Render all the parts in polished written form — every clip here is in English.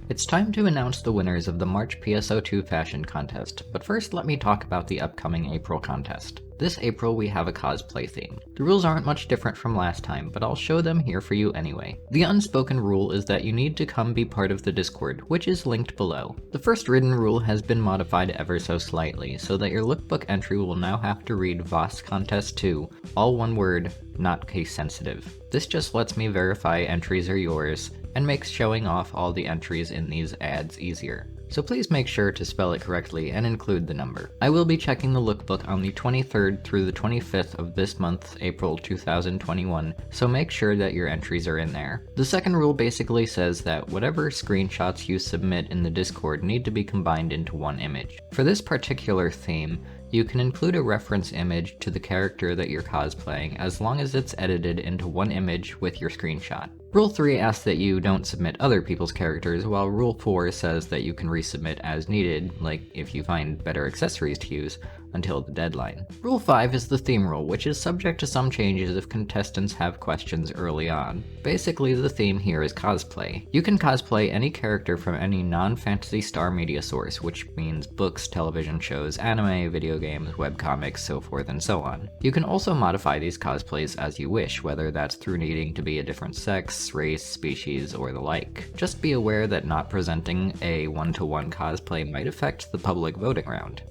It's time to announce the winners of the March PSO2 fashion contest, but first let me talk about the upcoming April contest. This April we have a cosplay theme. The rules aren't much different from last time, but I'll show them here for you anyway. The unspoken rule is that you need to come be part of the Discord, which is linked below. The first written rule has been modified ever so slightly, so that your lookbook entry will now have to read VOS Contest 2, all one word, not case sensitive. This just lets me verify entries are yours, and makes showing off all the entries in these ads easier. So please make sure to spell it correctly and include the number. I will be checking the lookbook on the 23rd through the 25th of this month, April 2021, so make sure that your entries are in there. The second rule basically says that whatever screenshots you submit in the Discord need to be combined into one image. For this particular theme, you can include a reference image to the character that you're cosplaying as long as it's edited into one image with your screenshot. Rule 3 asks that you don't submit other people's characters, while Rule 4 says that you can resubmit as needed, like if you find better accessories to use, until the deadline. Rule 5 is the theme rule, which is subject to some changes if contestants have questions early on. Basically, the theme here is cosplay. You can cosplay any character from any non-Phantasy Star media source, which means books, television shows, anime, video games, webcomics, so forth and so on. You can also modify these cosplays as you wish, whether that's through needing to be a different sex, race, species, or the like. Just be aware that not presenting a one-to-one cosplay might affect the public voting round.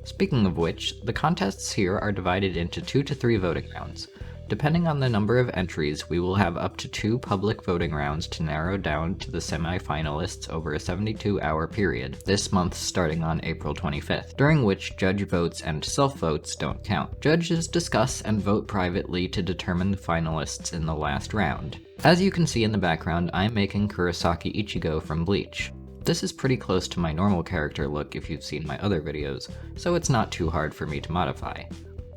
Speaking of which, the contests here are divided into 2 to 3 voting rounds. Depending on the number of entries, we will have up to 2 public voting rounds to narrow down to the semi-finalists over a 72-hour period, this month starting on April 25th, during which judge votes and self-votes don't count. Judges discuss and vote privately to determine the finalists in the last round. As you can see in the background, I'm making Kurosaki Ichigo from Bleach. This is pretty close to my normal character look if you've seen my other videos, so it's not too hard for me to modify.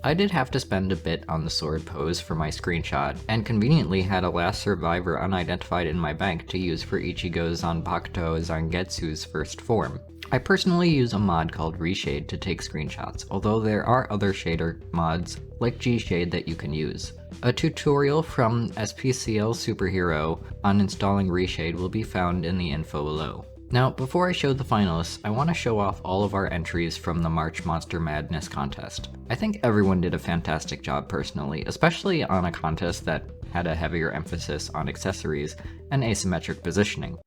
I did have to spend a bit on the sword pose for my screenshot, and conveniently had a last survivor unidentified in my bank to use for Ichigo Zanpakuto Zangetsu's first form. I personally use a mod called Reshade to take screenshots, although there are other shader mods like G-Shade that you can use. A tutorial from SPCL Superhero on installing Reshade will be found in the info below. Now, before I show the finalists, I want to show off all of our entries from the March Monster Madness contest. I think everyone did a fantastic job personally, especially on a contest that had a heavier emphasis on accessories and asymmetric positioning.